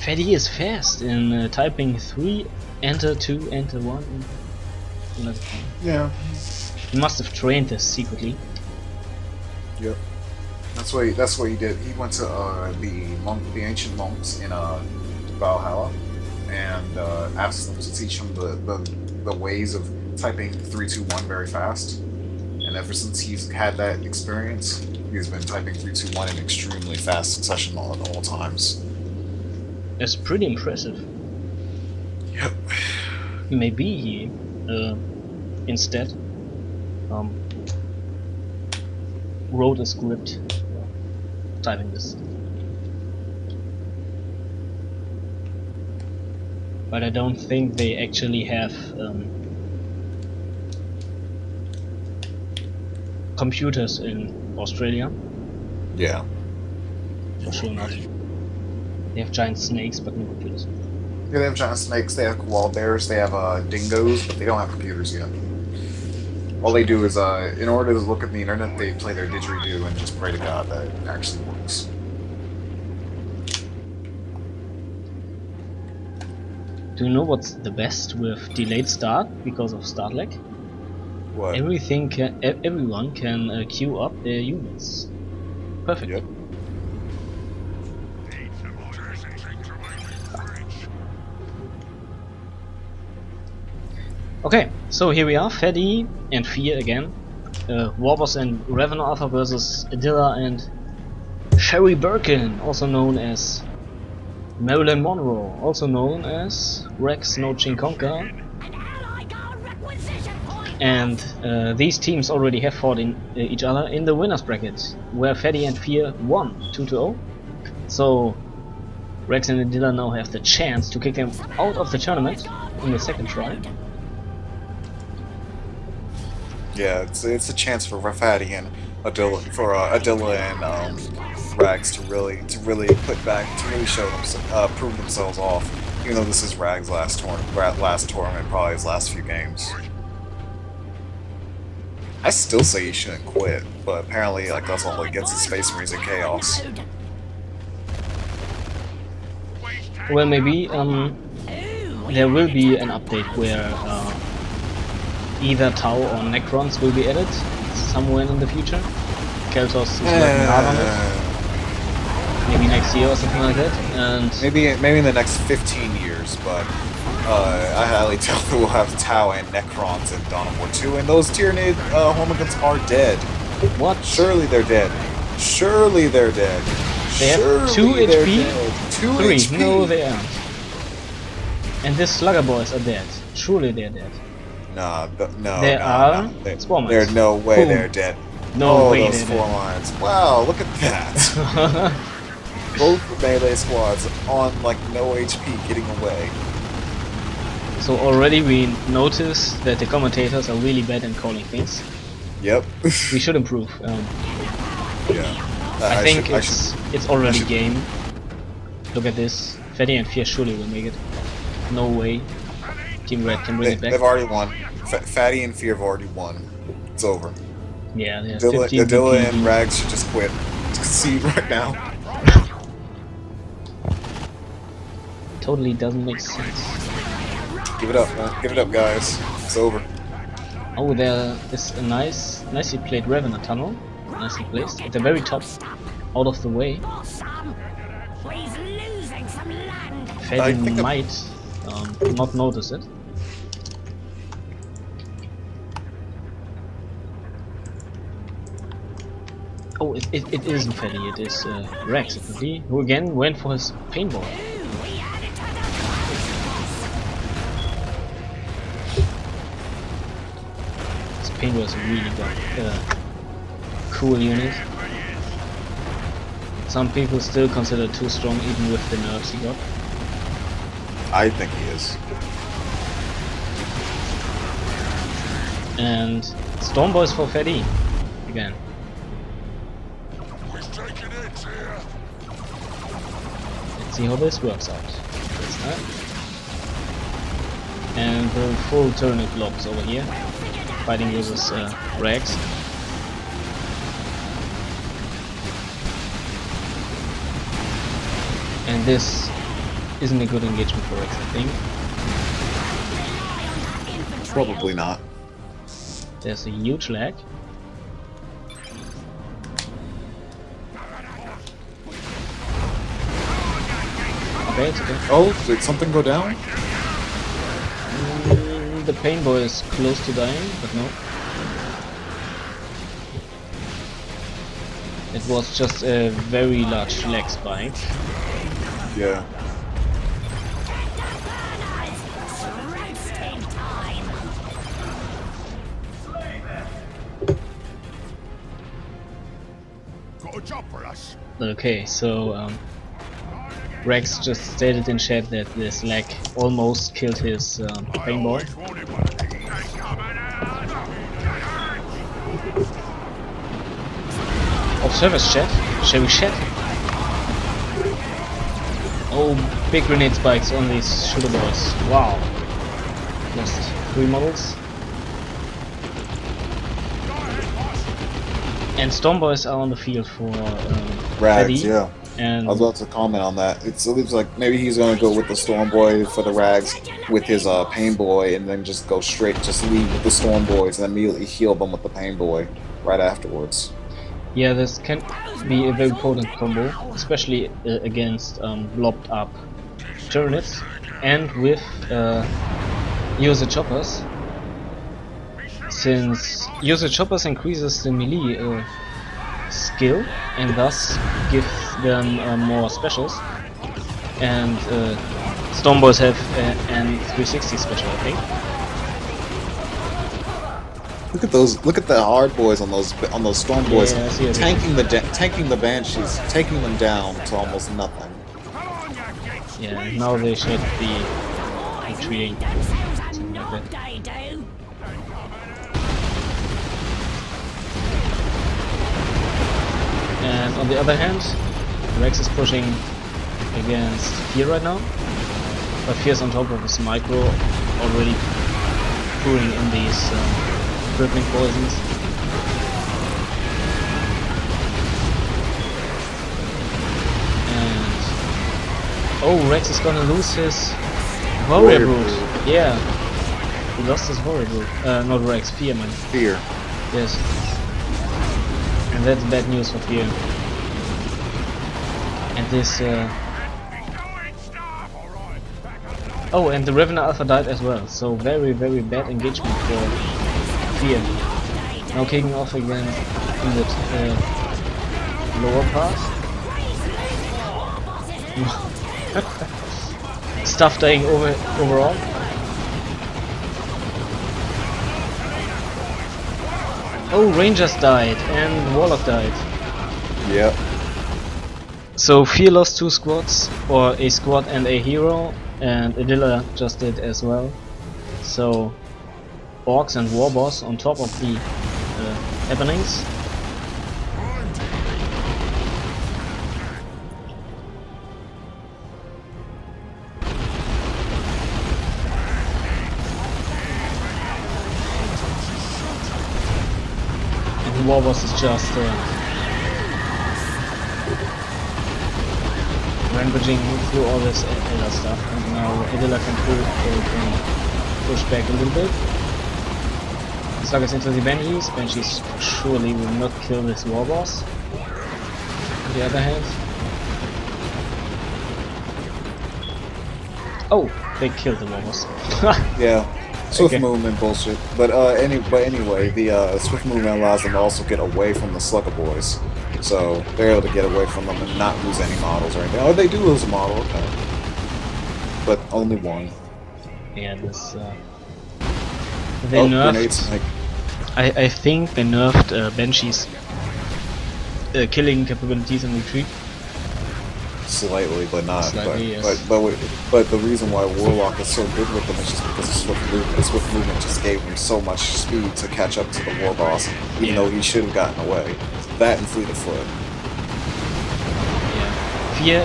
PhatE is fast in typing 3, enter 2, enter 1. Yeah. He must have trained this secretly. Yep. That's what he did. He went to the ancient monks in Valhalla and asked them to teach him the ways of typing 3, 2, 1 very fast. And ever since he's had that experience, he's been typing 3, 2, 1 in extremely fast succession at all times. That's pretty impressive. Yep. Maybe he instead wrote a script typing this. But I don't think they actually have computers in Australia. Yeah. For sure not. They have giant snakes, but no computers. Yeah, they have giant snakes, they have koala bears, they have dingoes, but they don't have computers yet. All they do is, in order to look at the internet, they play their didgeridoo and just pray to God that it actually works. Do you know what's the best with delayed start because of start lag? What? Everyone can queue up their units. Perfect. Yep. Okay, so here we are, PhatE and Fear again. Warboss and Revenant Alpha versus Adila and Sherry Birkin, also known as Marilyn Monroe, also known as Rex no Chinkonka. And these teams already have fought in each other in the winners bracket, where PhatE and Fear won 2-0. So Rex and Adila now have the chance to kick them out of the tournament in the second try. Yeah, it's a chance for PhatE and Adila and Rags to really show them, prove themselves off. Even though this is Rags' last tournament, probably his last few games. I still say he shouldn't quit, but apparently, like, that's all he gets is Space Marines and Chaos. Well, maybe there will be an update where either Tau or Necrons will be added somewhere in the future. Keltos is working hard on it. Maybe next year or something like that. And maybe in the next 15 years, but I highly doubt that we'll have Tau and Necrons in Dawn of War 2, and those Tyranid Hormigons are dead. What? Surely they're dead. Surely they're dead. They have 2 HP? 3. HP? No, they aren't. And these Slugger boys are dead. Surely they're dead. No. There are Spore Mines. There's no way Boom. they're dead. No way those they're Spore Mines. Wow, look at that. Both melee squads on like no HP getting away. So already we notice that the commentators are really bad in calling things. Yep. We should improve. Yeah. I think it's already game. Look at this. PhatE and Fear surely will make it. No way. Team Red can bring it back. They've already won. PhatE and Fear have already won. It's over. Yeah, they have 15 Adila DP. and Rags should just quit. See right now. Totally doesn't make sense. Give it up, man. Give it up, guys. It's over. Oh, there is a nicely played Revenant tunnel. Nicely placed. At the very top. Out of the way. PhatE might not notice it. Oh, it isn't PhatE, it is Rex, who again went for his paintball. This paintball is a really good, cool unit. Some people still consider it too strong even with the nerfs he got. I think he is. And Stormboys for PhatE again. Let's see how this works out. This time. And the full turnip blocks over here, fighting with his Rags. And this isn't a good engagement for Rex, I think. Probably not. There's a huge lag. Okay, it's okay. Oh, did something go down? The paintball is close to dying, but no. It was just a very large lag spike. Yeah. Okay, so Rex just stated in chat that this lag almost killed his paintball. Observers chat? Shall we chat? Oh, big grenade spikes on these shooter boys. Wow. Lost 3 models. And Storm Boys are on the field for Rags, PhatE, yeah. and I was about to comment on that. It looks like maybe he's gonna go with the Storm Boy for the Rags with his Pain Boy, and then just go straight, just lead with the Storm Boys, and immediately heal them with the Pain Boy right afterwards. yeah, this can be a very potent combo, especially against blobbed up turrets, and with user choppers. Since user choppers increases the melee skill and thus gives them more specials, and Storm Boys have an 360 special, I think. Look at those! Look at the hard boys on those Storm Boys, Yeah, I see, tanking the Banshees, taking them down to almost nothing. Yeah, now they should be retreating. Something like that. And on the other hand, Rex is pushing against Fear right now, but Fear's on top of his micro, already pouring in these crippling poisons. And oh, Rex is gonna lose his Warrior Brute. Yeah, he lost his Warrior Brute. Not Rex, Fear, man. Fear. Yes. And that's bad news for Fear. And this oh, and the Revenant Alpha died as well, so very bad engagement for Fear. Now kicking off again in the lower part. Stuff dying overall. Oh, Rangers died and Warlock died. Yep. So Fear lost 2 squads, or a squad and a hero, and Adila just did as well. So Orcs and Warboss on top of the happenings. Warboss is just rampaging through all this Adila stuff, and now Adila can push back a little bit. Sluggers into the Banshees. Banshees surely will not kill this Warboss. On the other hand, oh, they killed the Warboss. Yeah. Swift Okay. movement bullshit, but anyway, the swift movement allows them to also get away from the Slugger Boys, so they're able to get away from them and not lose any models or anything. Oh, they do lose a model, okay, but only one. Yeah, this they nerfed. Grenades, like, I think they nerfed Banshees killing capabilities in retreat. slightly, but not. Slightly, yes. But the reason why Warlock is so good with them is just because of swift movement. Swift movement just gave him so much speed to catch up to the Warboss, even though he should have gotten away. That and Fleet of Foot. Yeah. Fear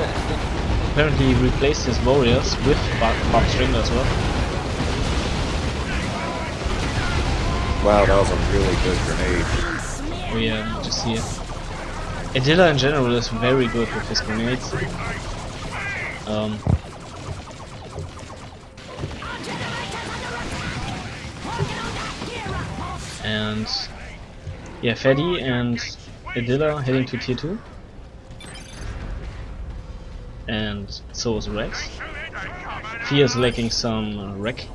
apparently replaced his warriors with Bob Stringer as well. Wow, that was a really good grenade. Oh yeah, just see it. Adila in general is very good with his grenades. And yeah, PhatE and Adila heading to tier 2. And so is Rex. Fear is lacking some wreck.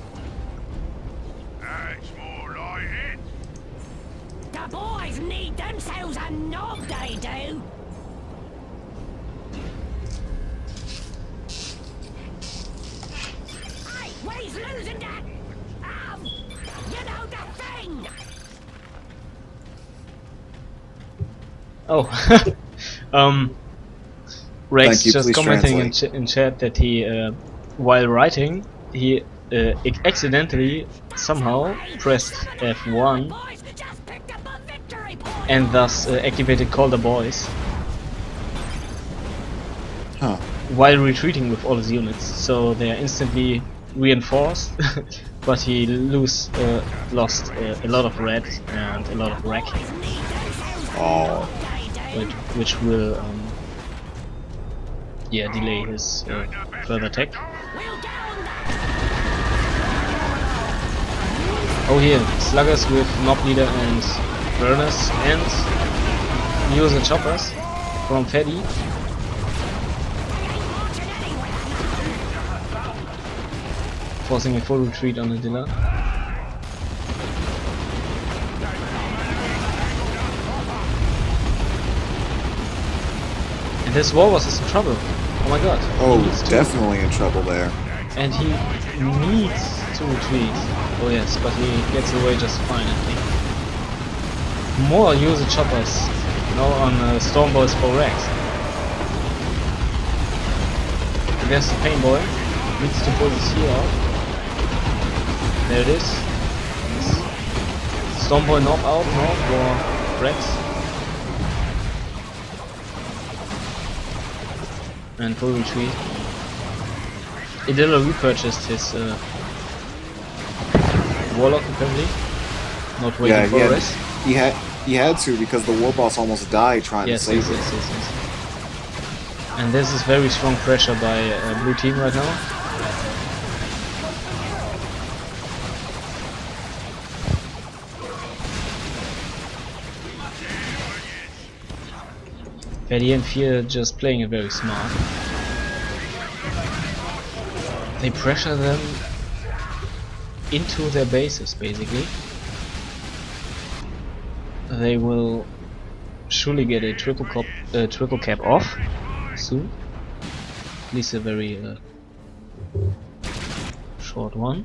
The boys need themselves a knob, they do. Hey, where's losing that? You know the thing. Oh, Rex you, just please commenting translate. in chat that he, while writing, he accidentally somehow pressed F1 Boys just picked up a victory point. and thus activated Call the Boys Huh. while retreating with all his units. So they are instantly reinforced, but he lost a lot of red and a lot of wreck, Oh. which will yeah, delay his further attack. Oh, here, sluggers with mob leader and burners and user choppers from PhatE. Forcing a full retreat on Adila. And this Warboss is in trouble. Oh my god. Oh, He needs to- definitely in trouble there. And he needs to retreat. Oh yes, but he gets away just fine, I think. More user choppers. Now on Storm Boys for Rex. And there's the Pain Boy. Needs to pull his heel out. There it is. Storm Boy knock out now for Rex. And full retreat. Adila repurchased his Warlock apparently. Not waiting Yeah, for a rest. he had to because the Warboss almost died trying Yes, to yes, save yes, it. yes, yes. And this is very strong pressure by blue team right now. PhatE and Fear just playing it very smart. They pressure them into their bases basically. They will surely get a triple cap off soon. At least a very short one.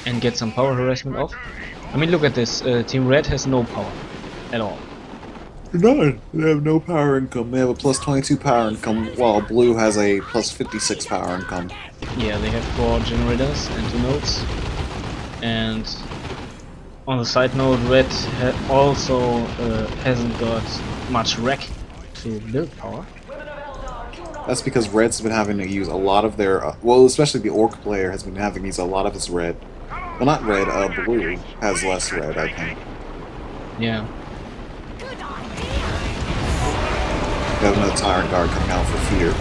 And get some power harassment off. I mean, look at this. Team Red has no power at all. None. They have no power income. They have a plus 22 power income, while Blue has a plus 56 power income. Yeah, they have 4 generators and 2 nodes. And on the side note, Red also hasn't got much wreck to build power. That's because Red's been having to use a lot of their, well, especially the Orc player has been having to use a lot of his red. Well, not red, Blue has less red, I think. Yeah. We have another Tyrant Guard coming out for Fear.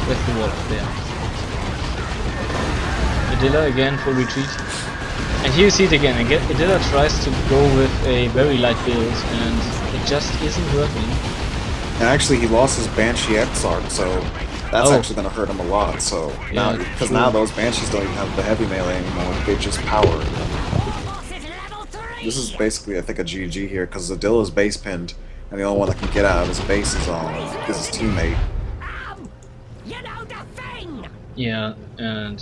With the Warlock there. Adila again for retreat. And here you see it again. Adila tries to go with a very light build and it just isn't working. And actually, he lost his Banshee Exarch, so that's Oh. actually going to hurt him a lot. So now, Yeah, because true. now those Banshees don't even have the heavy melee anymore; they just power. This is basically, I think, a GG here because Adila's base pinned, and the only one that can get out of his base is his teammate. You know the thing. Yeah, and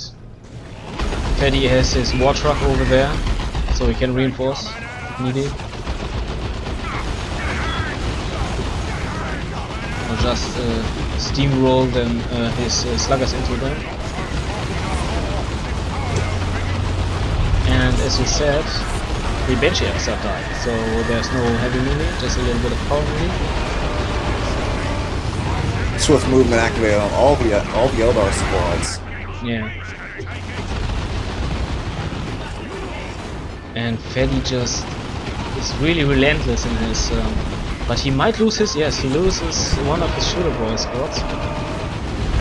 PhatE has his war truck over there, so he can reinforce if needed. Or just steamroll them, his sluggers into them. And as we said, the Banshee Exarch died, so there's no heavy melee, just a little bit of power melee. Swift movement activated on all the Eldar squads. Yeah. And PhatE just is really relentless in his, but he might lose his, yes, he loses one of his shooter boy squads.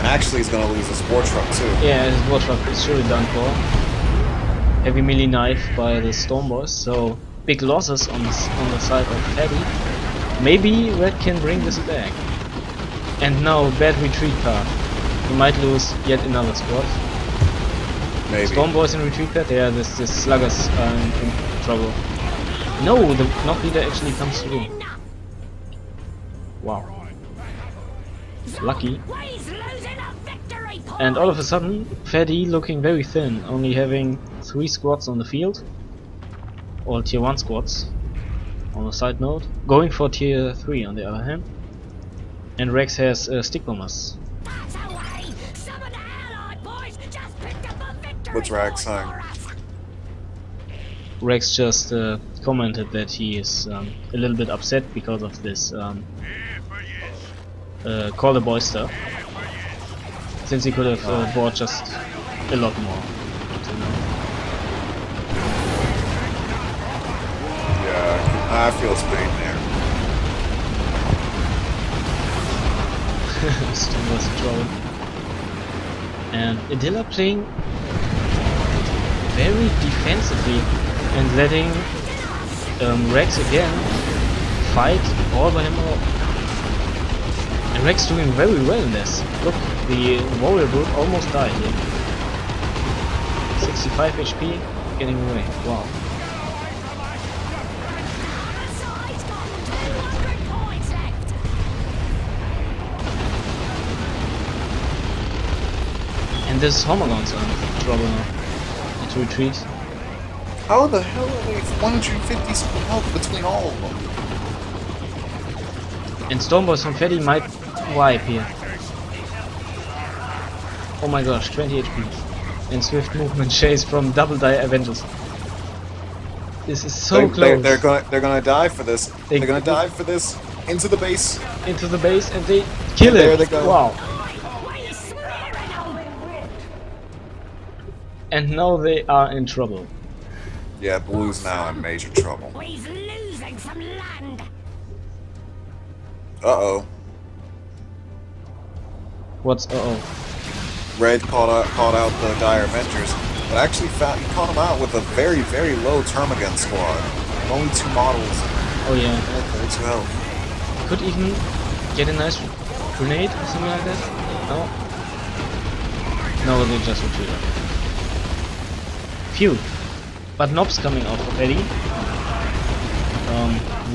And actually, he's gonna lose his war truck too. Yeah, his war truck is surely done for. Heavy melee knife by the Storm Boys, so big losses on the side of PhatE. Maybe Red can bring this back. And now bad retreat path. He might lose yet another squad. Maybe. Storm Boys in retreat path. Yeah, this sluggers are in trouble. No, the knock leader actually comes through. Wow. Lucky. And all of a sudden, PhatE looking very thin, only having 3 squads on the field. All tier 1 squads. On a side note. Going for tier 3 on the other hand. And Rex has stick bombers. What's Rex saying? Rex just commented that he is a little bit upset because of this Call the Boy stuff. Since he could have bought just a lot more. Yeah, I feel his pain there. Still was in trouble. And Adila playing very defensively and letting Rex again fight all by himself. And Rex doing very well in this. Look, the warrior brute almost died here. 65 HP, getting away. Wow. And this Homagons are in trouble now. To retreat. How the hell are they 150 health between all of them? And Stormboys from PhatE might wipe here. Oh my gosh, 20 HP. And swift movement chase from Double Die Avengers. This is so close. They're gonna die for this. They're gonna die for this. Into the base. Into the base, and they kill it. There they go. Wow. And now they are in trouble. Yeah, Blue's now in major trouble. He's losing some land. Uh-oh. What's uh-oh? Red called out the Dire Avengers, but actually he caught him out with a very, very low Termagant squad. Only 2 models. Oh yeah. Only 2 health. Could even get a nice grenade or something like that? No? No, they just retreated. Phew. But Nob's coming out for PhatE.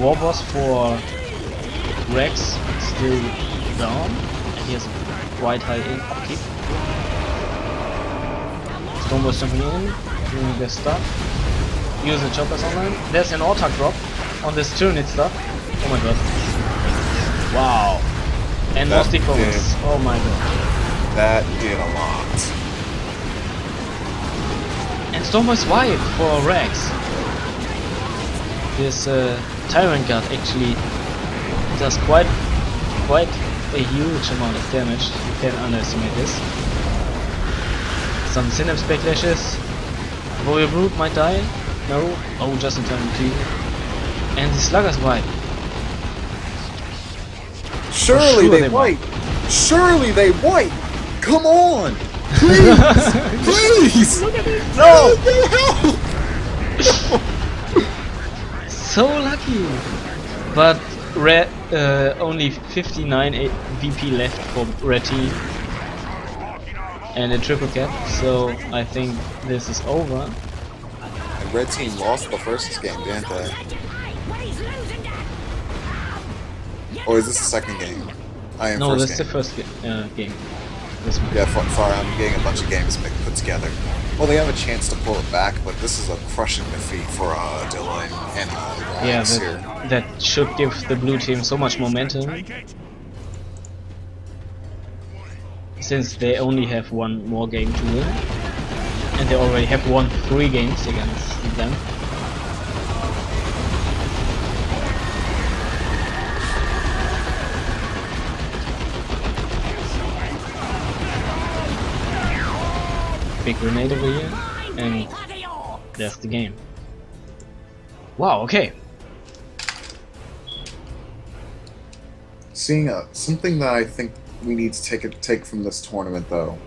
Warboss for Rex still down. And he has a quite high upkeep. Stormboss jumping in, doing their stuff. Use the choppers online. There's an auto drop on this Tyranid stuff. Oh my god. Wow. And more stick bombs. Oh my god. That did a lot. And Stormboss wipe for Rex. This Tyrant Guard actually does quite a huge amount of damage. You can't underestimate this. Some Synapse backlashes. Warrior Brute might die. No. Oh, just in time to. And the Sluggers wipe. Surely they wipe. Surely they wipe. Come on. Please. Please. Look at it. No. So lucky. But only 59 VP left for Red team. And a triple cap, so I think this is over. And Red team lost the first game, didn't they? Or is this the second game? No, this is the first game. This one. Yeah, sorry, I'm getting a bunch of games put together. Well, they have a chance to pull it back, but this is a crushing defeat for Adila and yeah, here. That should give the blue team so much momentum. Since they only have one more game to win. And they already have won 3 games against them. Big grenade over here, and that's the game. Wow, okay. Seeing something that I think we need to take from this tournament, though,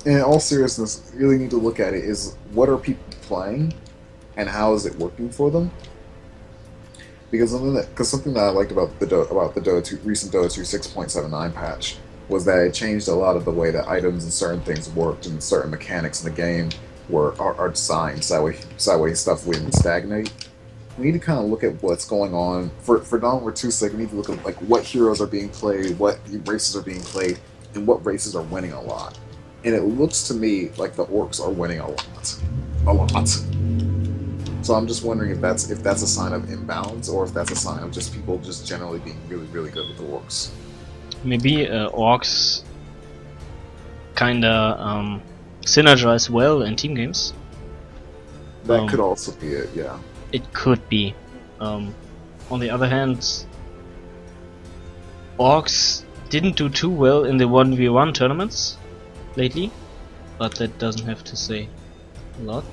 in all seriousness, you really need to look at it is what are people playing, and how is it working for them? Because something that I liked about the recent Dota 2 6.79 patch was that it changed a lot of the way that items and certain things worked and certain mechanics in the game are designed so that way stuff wouldn't stagnate. We need to kind of look at what's going on for Dawn War 2's sake. We need to look at like what heroes are being played, what races are being played, and what races are winning a lot. And it looks to me like the orcs are winning a lot. So I'm just wondering if that's a sign of imbalance or if that's a sign of just people just generally being really, really good with the orcs. Maybe orcs kinda synergize well in team games. That could also be it, yeah. It could be. On the other hand, orcs didn't do too well in the 1v1 tournaments lately, but that doesn't have to say a lot.